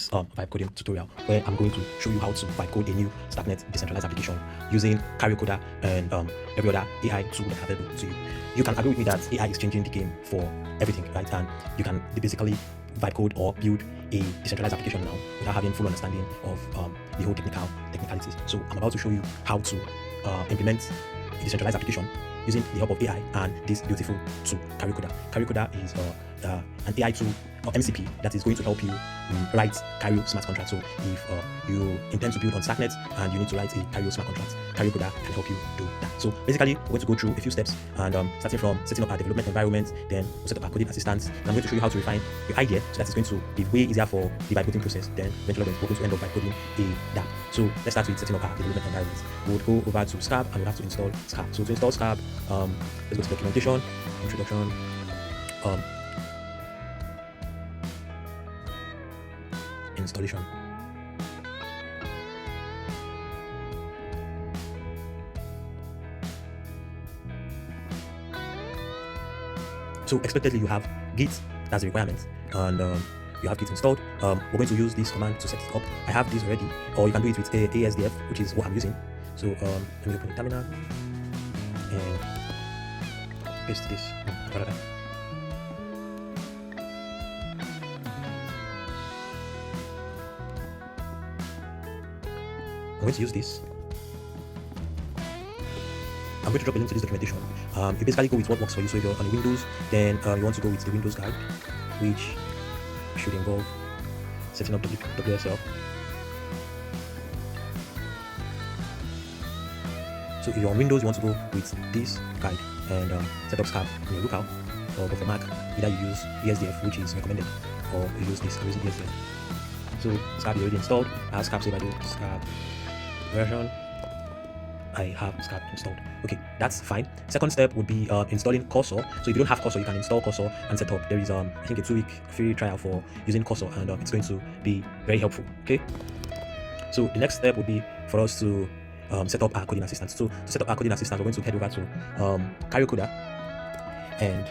this vibe coding tutorial where I'm going to show you how to vibe code a new Stacknet decentralized application using CarrierCoder and every other AI tool that's available to you. You can agree with me that AI is changing the game for everything, right? And you can basically vibe code or build a decentralized application now without having full understanding of the whole technicalities. So I'm about to show you how to implement a decentralized application using the help of AI and this beautiful tool, CarrierCoder. CarrierCoder is an AI tool or MCP that is going to help you write Cario smart contracts. So if you intend to build on Stacknet and you need to write a Cario smart contract, CarrierCoder can help you do that. So basically, we're going to go through a few steps and starting from setting up our development environment, then we'll set up our coding assistance. And I'm going to show you how to refine your idea so that it's going to be way easier for the vibe coding process. Then eventually we're going to end up by coding a DApp. So let's start with setting up our development environment. We'll go over to Scab and we'll have to install Scab. So to install Scab, let's go to documentation, introduction, installation. So expectedly you have Git, that's the requirement, and you have Git installed. We're going to use this command to set it up. I have this already, or you can do it with ASDF, which is what I'm using. So let me open the terminal and paste this. I'm going to use this. I'm going to drop a link to this documentation. You basically go with what works for you. So if you're on Windows, then you want to go with the Windows guide, which should involve setting up WSL. So if you're on Windows, you want to go with this guide and set up Scab in your locale. Or for Mac, either you use ESDF, which is recommended, or you use this. I'm using ESDF. So Scab is already installed. I have Scab, so if I do Scab version, I have Scab installed. Okay, that's fine. Second step would be installing Cursor. So if you don't have Cursor, you can install Cursor and set up. There is I think a 2-week free trial for using Cursor, and it's going to be very helpful. Okay, so the next step would be for us to set up our coding assistant. So to set up our coding assistant, we're going to head over to CarrierCoder, and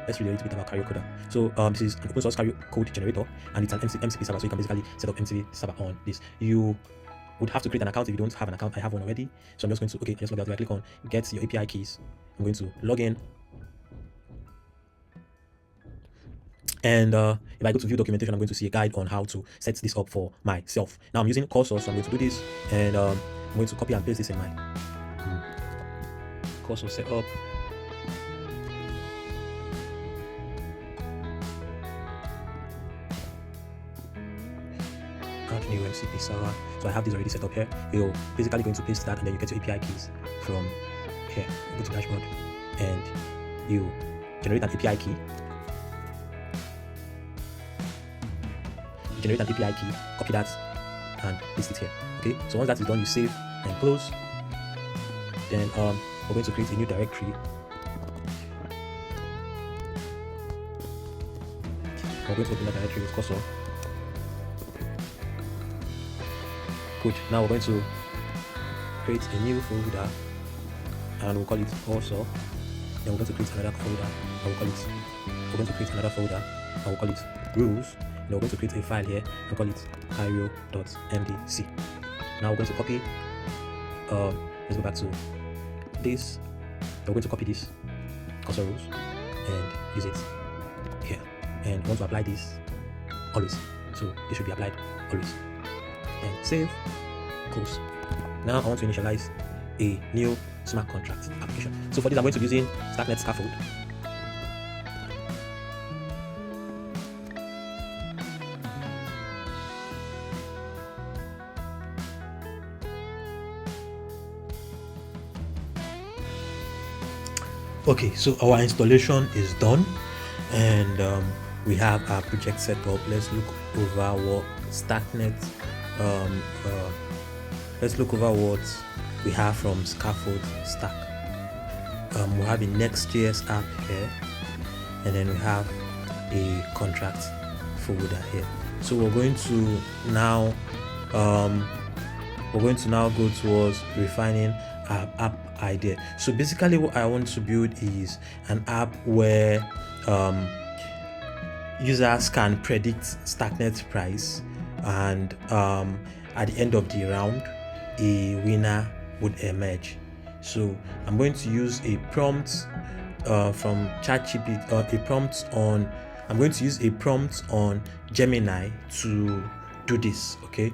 let's read a little bit about CarrierCoder. So this is an open source Cario code generator, and it's an MCP server. So you can basically set up MCP server on this. You would have to create an account if you don't have an account. I have one already, so I'm just going to just log out. I click on get your API keys. I'm going to log in, and if I go to view documentation, I'm going to see a guide on how to set this up for myself. Now I'm using Cursor, so I'm going to do this, and I'm going to copy and paste this in my Cursor setup. New MCP server. So I have this already set up here. You're basically going to paste that, and then you get your API keys from here. You go to dashboard and you generate an API key. You generate an API key, copy that, and paste it here. Okay, so once that is done, you save and close. Then we're going to create a new directory. We're going to open that directory with Cursor. Good. Now we're going to create a new folder, and we'll call it also. Then we're going to create another folder, and we'll call it. We're going to create another folder, and we'll call it rules. Then we're going to create a file here and call it cario.mdc. Now we're going to copy. Let's go back to this. We're going to copy this cursor rules and use it here. And we want to apply this always. So this should be applied always. And save, close. Now I want to initialize a new smart contract application. So for this, I'm going to be using Stacknet scaffold. Okay, so our installation is done, and we have our project set up. Let's look over what Stacknet. Let's look over what we have from Scaffold Stack. We have a Next.js app here, and then we have a contract folder here. So we're going to now go towards refining our app idea. So basically what I want to build is an app where users can predict Stacknet price and at the end of the round a winner would emerge. So I'm going to use a prompt from ChatGPT, I'm going to use a prompt on Gemini to do this. Okay,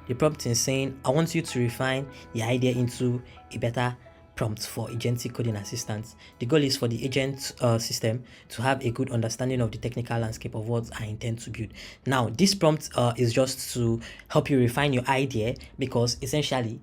the prompt is saying, I want you to refine the idea into a better prompt for agentic coding assistance. The goal is for the agent system to have a good understanding of the technical landscape of what I intend to build. Now, this prompt is just to help you refine your idea, because essentially,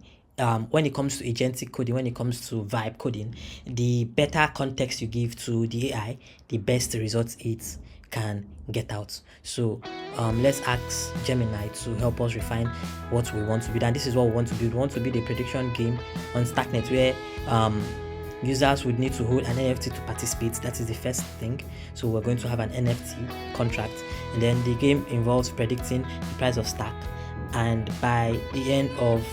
when it comes to agentic coding, when it comes to vibe coding, the better context you give to the AI, the best results it can get out. So let's ask Gemini to help us refine what we want to build. And this is what we want to build. We want to build a prediction game on Stacknet where users would need to hold an NFT to participate. That is the first thing. So we're going to have an NFT contract, and then the game involves predicting the price of Stack, and by the end of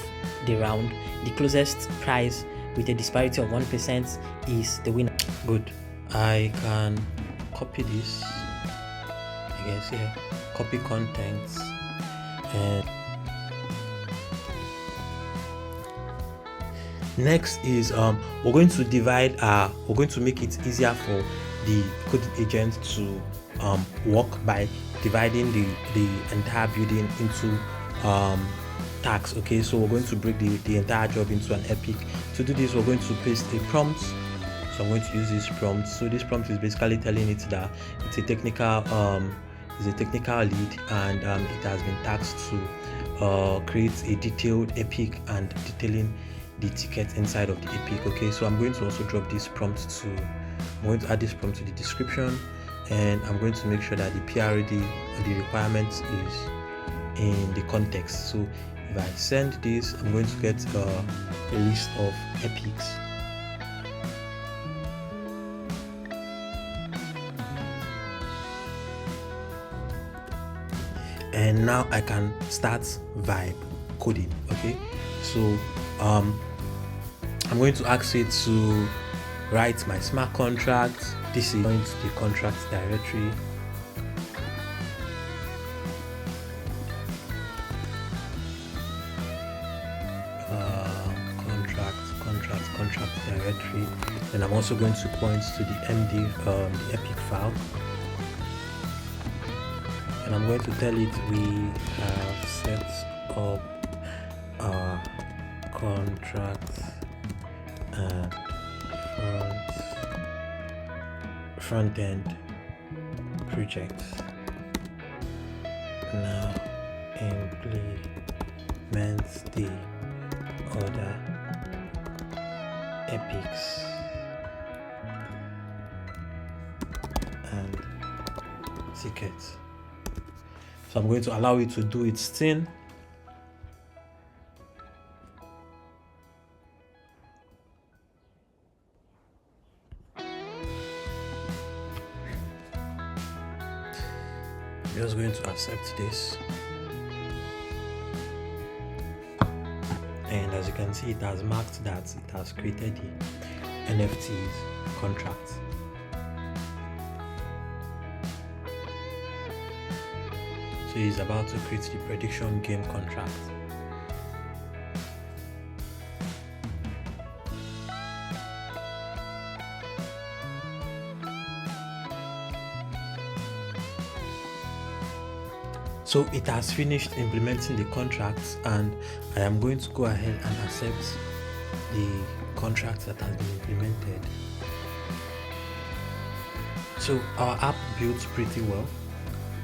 the round, the closest price with a disparity of 1% is the winner. Good. I can copy this, I guess, here, copy contents, and next is we're going to we're going to make it easier for the coding agent to work by dividing the entire building into tasks. Okay, so we're going to break the entire job into an epic. To do this, we're going to paste a prompt. So I'm going to use this prompt. So this prompt is basically telling it that it's a technical lead, and it has been tasked to create a detailed epic and detailing the ticket inside of the epic. Okay, so I'm going to also drop this prompt I'm going to add this prompt to the description, and I'm going to make sure that the PRD, the requirements, is in the context. So if I send this, I'm going to get a list of epics. And now I can start vibe coding. Okay, so I'm going to ask it to write my smart contract. This is going to the contract directory. Contract directory. And I'm also going to point to the MD, the epic file. And I'm going to tell it we have set up our contract and front end project. Now implement the other epics and tickets. So I'm going to allow it to do its thing. I'm just going to accept this. And as you can see, it has marked that it has created the NFTs contract. So he's about to create the prediction game contract. So it has finished implementing the contracts, and I am going to go ahead and accept the contract that has been implemented. So our app built pretty well.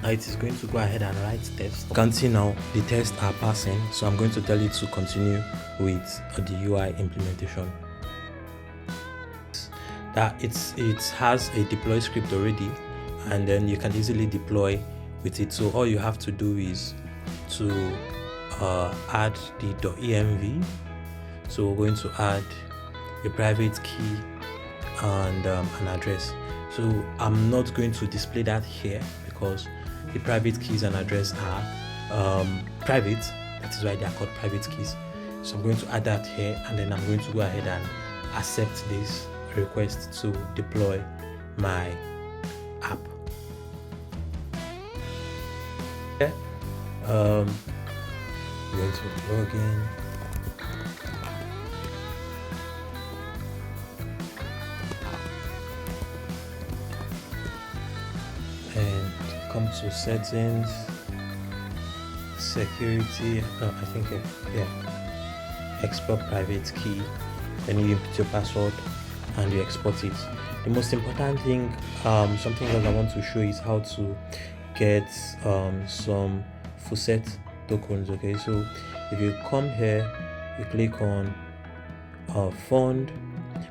Now it is going to go ahead and write tests. You can see now the tests are passing, so I'm going to tell it to continue with the UI implementation. That it has a deploy script already, and then you can easily deploy with it. So all you have to do is to add the .env. So we're going to add a private key and an address. So I'm not going to display that here because the private keys and address are private. That is why they are called private keys. So I'm going to add that here, and then I'm going to go ahead and accept this request to deploy my app. I'm going to log in. And come to settings, security. I think export private key. Then you input your password and you export it. The most important thing, something else I want to show is how to get some faucet tokens. Okay, so if you come here, you click on fund.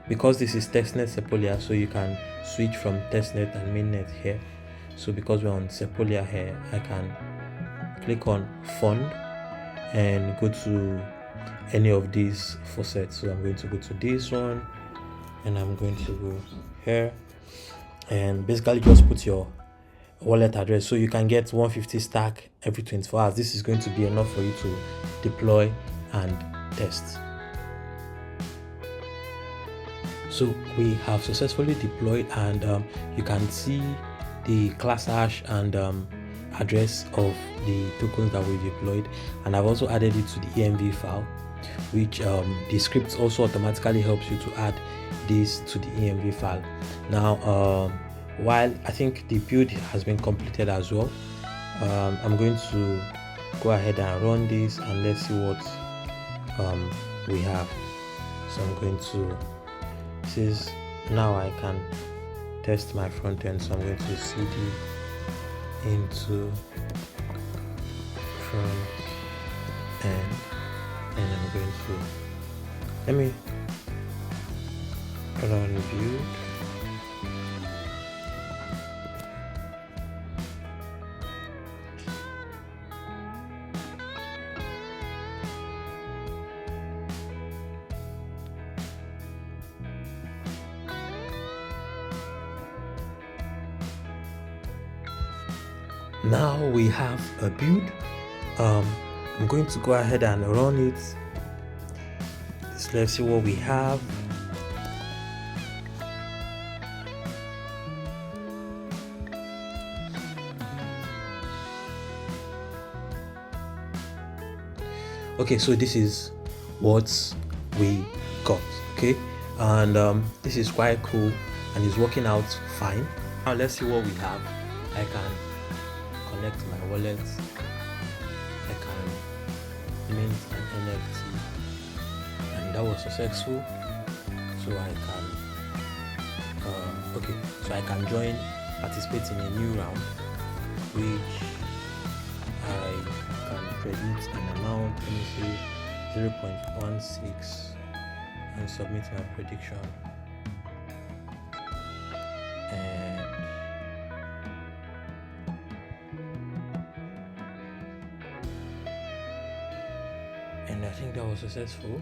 Because this is testnet Sepolia, so you can switch from testnet and mainnet here. So because we're on Sepolia here, I can click on fund and go to any of these faucets. So I'm going to go to this one and I'm going to go here and basically just put your wallet address, so you can get 150 stack every 24 hours. This is going to be enough for you to deploy and test. So we have successfully deployed, and you can see the class hash and address of the tokens that we deployed, and I've also added it to the env file, which the script also automatically helps you to add this to the env file. Now while I think the build has been completed as well, I'm going to go ahead and run this and let's see what we have. So I'm going to, since now I can test my front end, so I'm going to cd into front end, and I'm going to, let me run build. Now we have a build. I'm going to go ahead and run it. So let's see what we have. Okay, so this is what we got. Okay, and this is quite cool and it's working out fine. Now let's see what we have. I can connect my wallet. I can mint an NFT, and that was successful. So I can so I can participate in a new round, which I can predict an amount. Let me see, 0.16, and submit my prediction. And I think that was successful.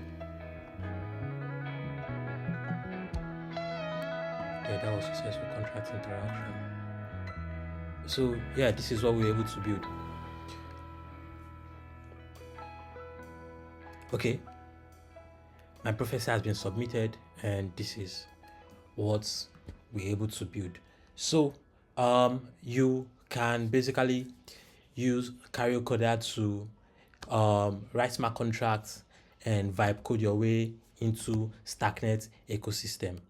Yeah, that was successful contract interaction. So yeah, this is what we were able to build. Okay, my prophecy has been submitted, and this is what we're able to build. So you can basically use Cariocoder to write smart contracts and Vibecode your way into Stacknet ecosystem.